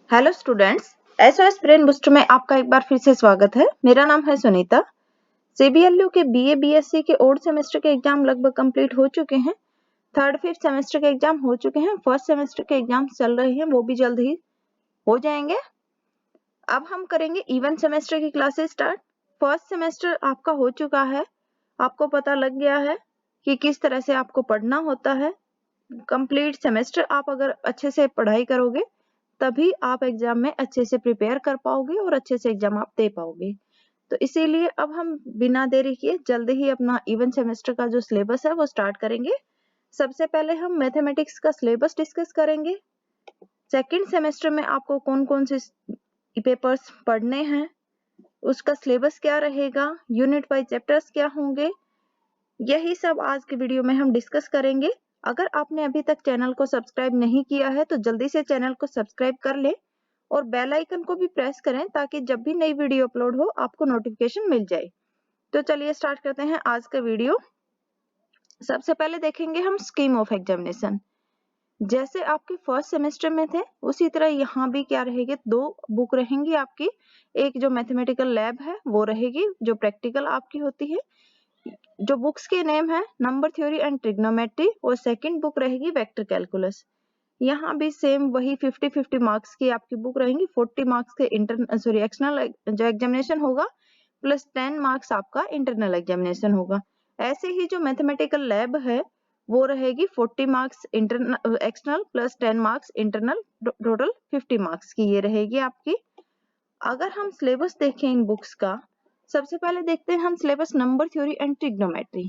Hello students, SOS brain booster में आपका एक बार फिर से स्वागत है। मेरा नाम है सुनीता। सीबीएलयू के बीए बीएससी के ओल्ड सेमेस्टर के एग्जाम लगभग कंप्लीट हो चुके हैं। थर्ड फिफ्थ सेमेस्टर के एग्जाम हो चुके हैं। फर्स्ट सेमेस्टर के एग्जाम चल रहे हैं, वो भी जल्द ही हो जाएंगे। अब हम करेंगे इवन सेमेस्टर की क्लासेस स्टार्ट। फर्स्ट सेमेस्टर आपका हो चुका है, आपको पता लग गया है कि किस तरह से आपको पढ़ना होता है। कंप्लीट सेमेस्टर आप अगर अच्छे से पढ़ाई करोगे तभी आप एग्जाम में अच्छे से प्रिपेयर कर पाओगे और अच्छे से एग्जाम आप दे पाओगे। तो इसीलिए अब हम बिना देरी किए जल्दी ही अपना इवन सेमेस्टर का जो सिलेबस है वो स्टार्ट करेंगे। सबसे पहले हम मैथमेटिक्स का सिलेबस डिस्कस करेंगे। सेकंड सेमेस्टर में आपको कौन कौन से पेपर्स पढ़ने हैं, उसका सिलेबस क्या रहेगा, यूनिट वाइज चैप्टर्स क्या होंगे, यही सब आज के वीडियो में हम डिस्कस करेंगे। अगर आपने अभी तक चैनल को सब्सक्राइब नहीं किया है तो जल्दी से चैनल को सब्सक्राइब कर ले और बेल आइकन को भी प्रेस करें ताकि जब भी नई वीडियो अपलोड हो आपको नोटिफिकेशन मिल जाए। तो चलिए स्टार्ट करते हैं आज का वीडियो। सबसे पहले देखेंगे हम स्कीम ऑफ एग्जामिनेशन। जैसे आपके फर्स्ट सेमेस्टर में थे उसी तरह यहाँ भी क्या रहेगी, दो बुक रहेंगी आपकी। एक जो मैथमेटिकल लैब है वो रहेगी, जो प्रैक्टिकल आपकी होती है। जो बुक्स के नेम है नंबर थ्योरी एंड ट्रिग्नोमेट्री, और सेकंड बुक रहेगी वेक्टर कैलकुलस। यहाँ भी सेम वही 50-50 मार्क्स की आपकी बुक रहेंगी। 40 मार्क्स के एक्सटर्नल जो एग्जामिनेशन होगा प्लस 10 मार्क्स आपका इंटरनल एग्जामिनेशन होगा। ऐसे ही जो मैथमेटिकल लैब है वो रहेगी 40 marks internal external plus 10 marks internal, total 50 marks की ये रहेगी आपकी। अगर हम सिलेबस देखें इन बुक्स का, सबसे पहले देखते हैं हम syllabus number theory and trigonometry.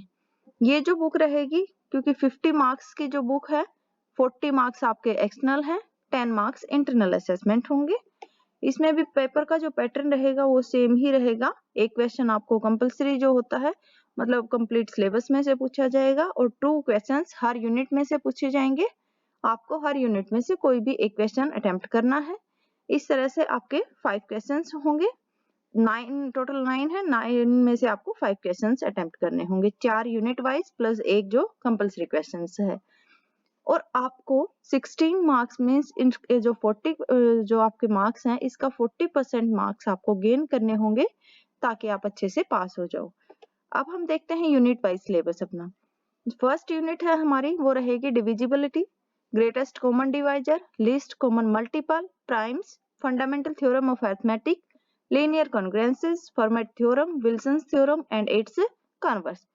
ये जो बुक रहेगी, क्योंकि 50 मार्क्स की जो बुक है 40 मार्क्स आपके एक्सटर्नल हैं, 10 मार्क्स इंटरनल असेसमेंट होंगे। इसमें भी पेपर का जो पैटर्न रहेगा वो सेम ही रहेगा। एक क्वेश्चन आपको कंपलसरी जो होता है मतलब कंप्लीट सिलेबस में से पूछा जाएगा और 2 क्वेश्चंस हर यूनिट में से पूछे जाएंगे। आपको हर यूनिट में से कोई भी एक क्वेश्चन अटेम्प्ट करना है। इस तरह से आपके 5 क्वेश्चंस होंगे। 9 टोटल 9 है, 9 में से आपको 5 क्वेश्चंस अटेम्प्ट करने होंगे, 4 यूनिट वाइज प्लस एक जो कंपलसरी क्वेश्चंस है। और आपको 16 मार्क्स में जो 40 जो आपके मार्क्स हैं इसका 40% मार्क्स आपको गेन करने होंगे ताकि आप अच्छे से पास हो जाओ। अब हम देखते हैं यूनिट वाइज सिलेबस अपना। फर्स्ट यूनिट है हमारी वो रहेगी divisibility, greatest common divisor, least common multiple, primes, fundamental theorem of arithmetic, linear congruences, Fermat theorem, Wilson's theorem and its converse.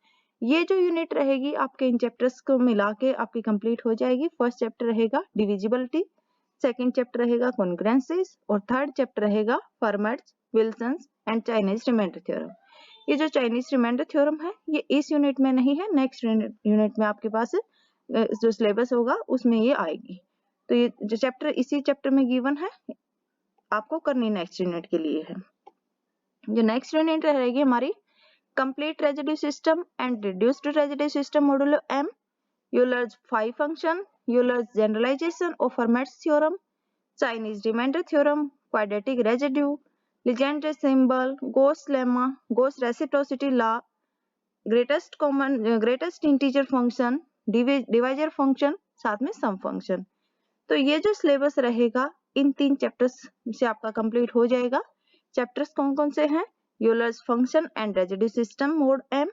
ये जो यूनिट रहेगी आपके इन चैप्टर्स को मिला के आपकी कंप्लीट हो जाएगी। फर्स्ट चैप्टर रहेगा डिविजिबिलिटी, सेकंड चैप्टर रहेगा कॉन्ग्रुएंसेस और थर्ड चैप्टर रहेगा Fermat's, Wilson's and Chinese remainder theorem. ये जो चाइनीज रिमाइंडर थ्योरम है ये इस यूनिट में नहीं है, नेक्स्ट यूनिट में आपके पास जो सिलेबस होगा उसमें ये आएगी। तो ये जो चैप्टर इसी चैप्टर में गिवन है आपको करनी नेक्स्ट यूनिट के लिए है। जो नेक्स्ट यूनिट रहेगी हमारी complete residue system and reduced residue system modulo M, Euler's 5 function, Euler's generalisation of Fermat's theorem, Chinese remainder theorem, quadratic residue, Legendre symbol, Gauss lemma, Gauss reciprocity law, greatest integer function, divisor function, साथ में सम function. तो ये जो syllabus रहेगा इन 3 chapters से आपका complete हो जाएगा। चैप्टर्स कौन कौन से हैं? Euler's function and residue system mod M,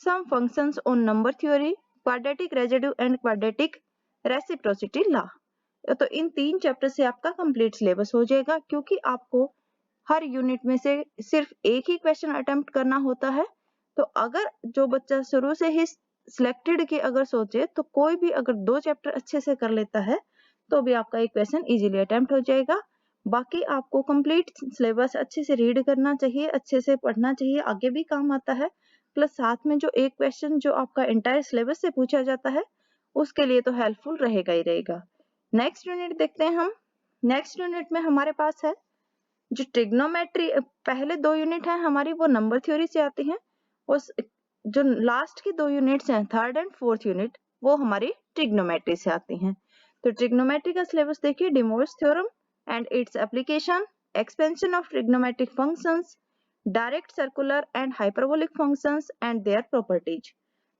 some functions on number theory, quadratic residue and quadratic reciprocity law. तो इन 3 चैप्टर से आपका कंप्लीट सिलेबस हो जाएगा, क्योंकि आपको हर यूनिट में से सिर्फ एक ही क्वेश्चन अटेम्प्ट करना होता है। तो अगर जो बच्चा शुरू से ही सिलेक्टेड की अगर सोचे तो कोई भी अगर 2 चैप्टर अच्छे से कर लेता है तो भी आपका एक क्वेश्चन इजीली अटेम्प्ट हो जाएगा। बाकी आपको कंप्लीट सिलेबस अच्छे से रीड करना चाहिए, अच्छे से पढ़ना चाहिए, आगे भी काम आता है। प्लस साथ में जो एक क्वेश्चन जो आपका एंटायर सिलेबस से पूछा जाता है उसके लिए तो हेल्पफुल रहेगा ही रहेगा। नेक्स्ट यूनिट देखते हैं हम। नेक्स्ट यूनिट में हमारे पास है जो ट्रिग्नोमेट्री। पहले 2 यूनिट है हमारी वो नंबर थ्योरी से आती हैं और जो लास्ट की 2 यूनिट्स हैं थर्ड एंड फोर्थ यूनिट वो हमारी ट्रिग्नोमेट्री से आती हैं। तो ट्रिग्नोमेट्री का सिलेबस देखिए, de Moivre's theorem and its application, expansion of trigonometric functions, direct circular and hyperbolic functions and their properties.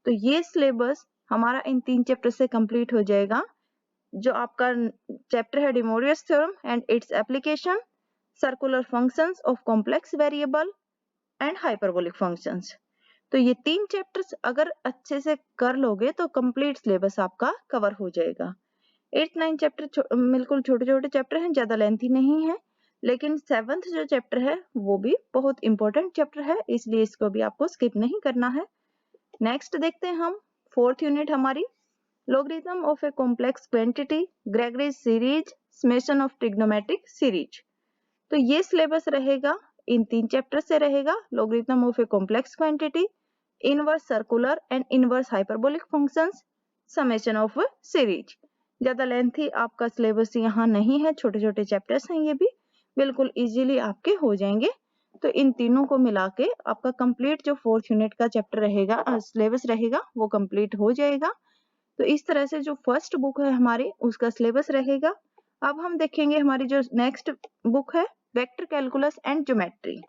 तो ये सिलेबस हमारा इन 3 चैप्टर से कंप्लीट हो जाएगा। जो आपका चैप्टर है De Moivre's theorem and its application, circular functions of complex variable and hyperbolic functions. तो ये 3 चैप्टर्स अगर अच्छे से कर लोगे तो कंप्लीट सिलेबस आपका कवर हो जाएगा। 8, 9 चैप्टर बिल्कुल छोटे छोटे चैप्टर हैं, ज्यादा लेंथी नहीं है, लेकिन 7th जो चैप्टर है वो भी बहुत इंपॉर्टेंट चैप्टर है, इसलिए इसको भी आपको स्किप नहीं करना है। नेक्स्ट देखते हैं हम 4th यूनिट हमारी logarithm of a complex quantity, Gregory's series, summation of trigonometric series। तो ये सिलेबस रहेगा, इन 3 चैप्टर से रहेगा। logarithm of a complex quantity, inverse circular and inverse hyperbolic functions, summation of series। ज्यादा लेंथी आपका सिलेबस यहाँ नहीं है, छोटे छोटे चैप्टर्स हैं, ये भी बिल्कुल इजीली आपके हो जाएंगे। तो इन तीनों को मिला के आपका कंप्लीट जो 4th यूनिट का चैप्टर रहेगा, सिलेबस रहेगा, वो कंप्लीट हो जाएगा। तो इस तरह से जो फर्स्ट बुक है हमारी उसका सिलेबस रहेगा। अब हम देखेंगे हमारी जो नेक्स्ट बुक है वेक्टर कैलकुलस एंड ज्योमेट्री।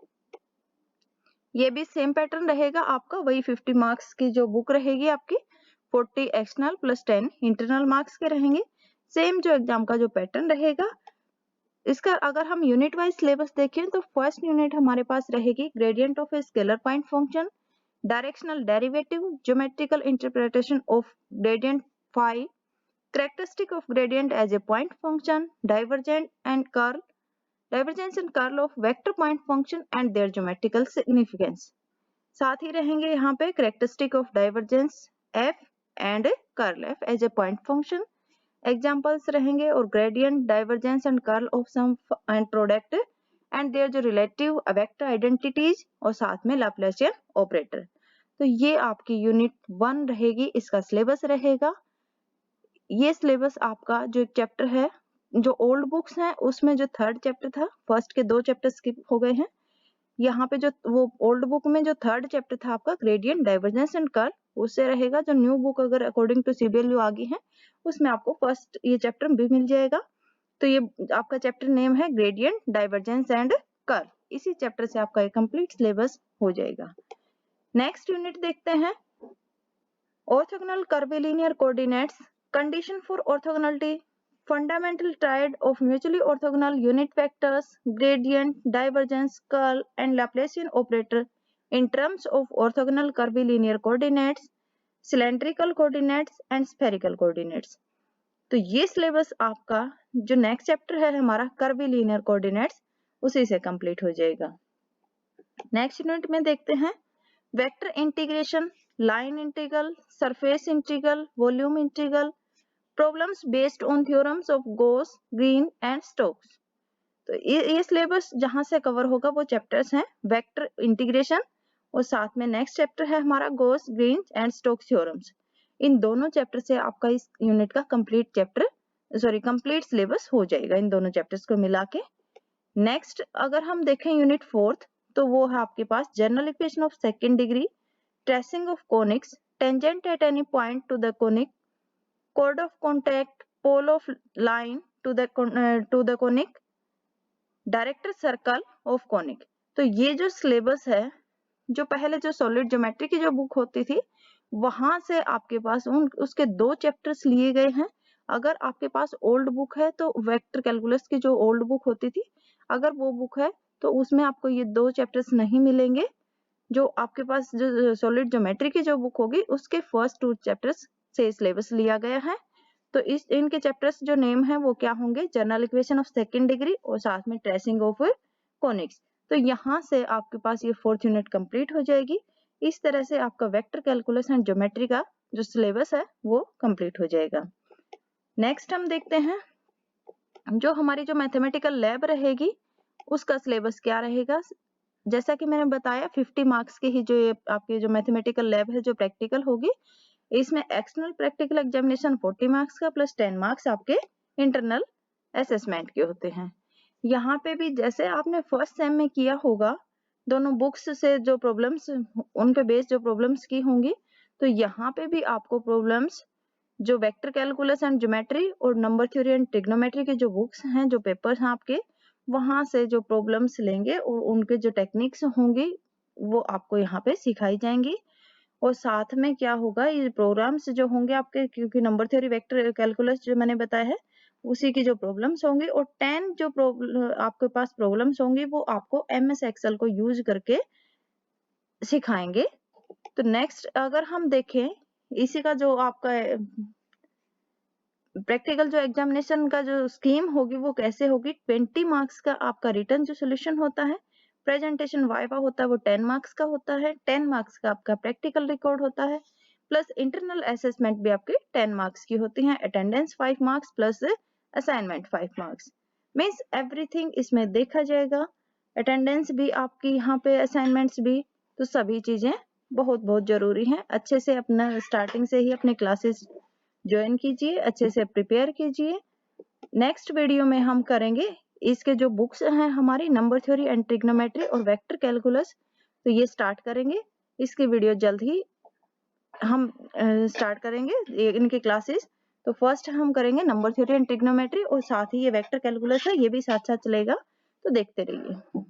ये भी सेम पैटर्न रहेगा आपका, वही 50 मार्क्स की जो बुक रहेगी आपकी, 40 एक्सटर्नल प्लस 10 इंटरनल मार्क्स के रहेंगे। सेम जो एग्जाम का जो पैटर्न रहेगा। इसका अगर हम यूनिट वाइज सिलेबस देखें तो फर्स्ट यूनिट हमारे पास रहेगी gradient of a scalar point function, directional derivative, geometrical interpretation of gradient phi, characteristic of gradient as a point function, divergence and curl of vector point function and their geometrical significance। साथ ही रहेंगे यहाँ पे characteristic of divergence f and curl f as a point function, examples रहेंगे, और gradient, divergence and curl of sum and product and their जो relative vector identities, और साथ में Laplacian operator। तो ये आपकी यूनिट 1 रहेगी, इसका सिलेबस रहेगा। ये सिलेबस आपका जो चैप्टर है, जो ओल्ड बुक्स हैं उसमें जो 3rd चैप्टर था, फर्स्ट के 2 चैप्टर स्किप हो गए हैं। यहाँ पे जो वो ओल्ड बुक में जो 3rd चैप्टर था आपका ग्रेडियंट, डाइवर्जेंस एंड कर्ल, उससे रहेगा। जो न्यू बुक अगर अकॉर्डिंग टू सीबीएलयू आ गई है उसमें आपको फर्स्ट ये चैप्टर भी मिल जाएगा। तो ये आपका चैप्टर नेम है ग्रेडियंट, डाइवर्जेंस एंड कर्ल। इसी चैप्टर से आपका कंप्लीट सिलेबस हो जाएगा। नेक्स्ट यूनिट देखते हैं orthogonal curvilinear coordinates, condition for orthogonality, fundamental triad of mutually orthogonal unit vectors, gradient, divergence, curl and Laplacian operator in terms of orthogonal curvilinear coordinates, cylindrical coordinates and spherical coordinates. तो ये syllabus आपका जो next chapter है हमारा curvilinear coordinates, उसी से complete हो जाएगा। नेक्स्ट यूनिट में देखते हैं vector integration, line integral, surface integral, volume integral, problems based on theorems of Gauss, Green and Stokes. तो ये सिलेबस जहां से कवर होगा वो चैप्टर्स हैं वेक्टर इंटीग्रेशन, और साथ में नेक्स्ट चैप्टर है हमारा Gauss, Green and Stokes theorems. इन दोनों चैप्टर से आपका इस यूनिट का कंप्लीट सिलेबस हो जाएगा, इन दोनों चैप्टर्स को मिला के। नेक्स्ट अगर हम देखें यूनिट 4th, तो वो है आपके पास general equation of second degree, tracing of conics, tangent at any point to the conic, कोड of contact, pole of line to the conic, director circle of conic. तो ये जो सिलेबस है, जो पहले जो सॉलिड ज्योमेट्री की जो बुक होती थी वहां से आपके पास उसके 2 चैप्टर्स लिए गए हैं। अगर आपके पास ओल्ड बुक है तो वेक्टर कैलकुलस की जो ओल्ड बुक होती थी, अगर वो बुक है तो उसमें आपको ये 2 चैप्टर्स नहीं मिलेंगे। जो आपके पास जो सॉलिड ज्योमेट्री की जो बुक होगी उसके फर्स्ट 2 चैप्टर्स से सिलेबस लिया गया है। तो इनके चैप्टर्स जो नेम है वो क्या होंगे, general equation of second degree और साथ में ट्रेसिंग ऑफ कोनिक्स। तो यहाँ से आपके पास ये 4th यूनिट कंप्लीट हो जाएगी। इस तरह से आपका वेक्टर कैलकुलस एंड ज्योमेट्री का जो सिलेबस है वो कंप्लीट हो जाएगा। नेक्स्ट हम देखते हैं जो हमारी जो मैथमेटिकल लैब रहेगी उसका सिलेबस क्या रहेगा। जैसा कि मैंने बताया 50 मार्क्स की ही जो ये आपकी जो मैथमेटिकल लैब है जो प्रैक्टिकल होगी, इसमें एक्सटर्नल प्रैक्टिकल एग्जामिनेशन 40 मार्क्स का प्लस 10 मार्क्स आपके इंटरनल असेसमेंट के होते हैं। यहाँ पे भी जैसे आपने फर्स्ट सेम में किया होगा, दोनों बुक्स से जो प्रॉब्लम्स उन पे बेस्ड जो प्रॉब्लम्स की होंगी, तो यहाँ पे भी आपको प्रॉब्लम्स जो वेक्टर कैलकुलस एंड ज्योमेट्री और नंबर थ्योरी एंड ट्रिग्नोमेट्री के जो बुक्स हैं, जो पेपर्स हैं आपके, वहां से जो प्रॉब्लम्स लेंगे और उनके जो टेक्निक्स होंगी वो आपको यहाँ पे सिखाई जाएंगी। और साथ में क्या होगा, ये प्रोग्राम्स जो होंगे आपके, क्योंकि नंबर थ्योरी वेक्टर कैलकुलस जो मैंने बताया है उसी की जो प्रॉब्लम्स होंगी, और 10 जो आपके पास प्रॉब्लम्स होंगी वो आपको MS एक्सेल को यूज करके सिखाएंगे। तो नेक्स्ट अगर हम देखें इसी का जो आपका प्रैक्टिकल जो एग्जामिनेशन का जो स्कीम होगी वो कैसे होगी, 20 मार्क्स का आपका रिटर्न जो सोल्यूशन होता है, प्रेजेंटेशन वाइवा होता है वो 10 मार्क्स का होता है, 10 मार्क्स का आपका प्रैक्टिकल रिकॉर्ड होता है, प्लस इंटरनल असेसमेंट भी आपके 10 मार्क्स की होती है, attendance 5 marks plus assignment 5 marks. Means everything इसमें देखा जाएगा, अटेंडेंस भी आपकी यहाँ पे, असाइनमेंट्स भी, तो सभी चीजें बहुत बहुत जरूरी हैं। अच्छे से अपना स्टार्टिंग से ही अपने क्लासेस ज्वाइन कीजिए, अच्छे से प्रिपेयर कीजिए। नेक्स्ट वीडियो में हम करेंगे इसके जो बुक्स हैं हमारी, नंबर थ्योरी एंड ट्रिग्नोमेट्री और वेक्टर कैलकुलस, तो ये स्टार्ट करेंगे। इसकी वीडियो जल्द ही हम स्टार्ट करेंगे इनकी क्लासेस। तो फर्स्ट हम करेंगे नंबर थ्योरी एंड ट्रिग्नोमेट्री और साथ ही ये वेक्टर कैलकुलस है ये भी साथ साथ चलेगा, तो देखते रहिए।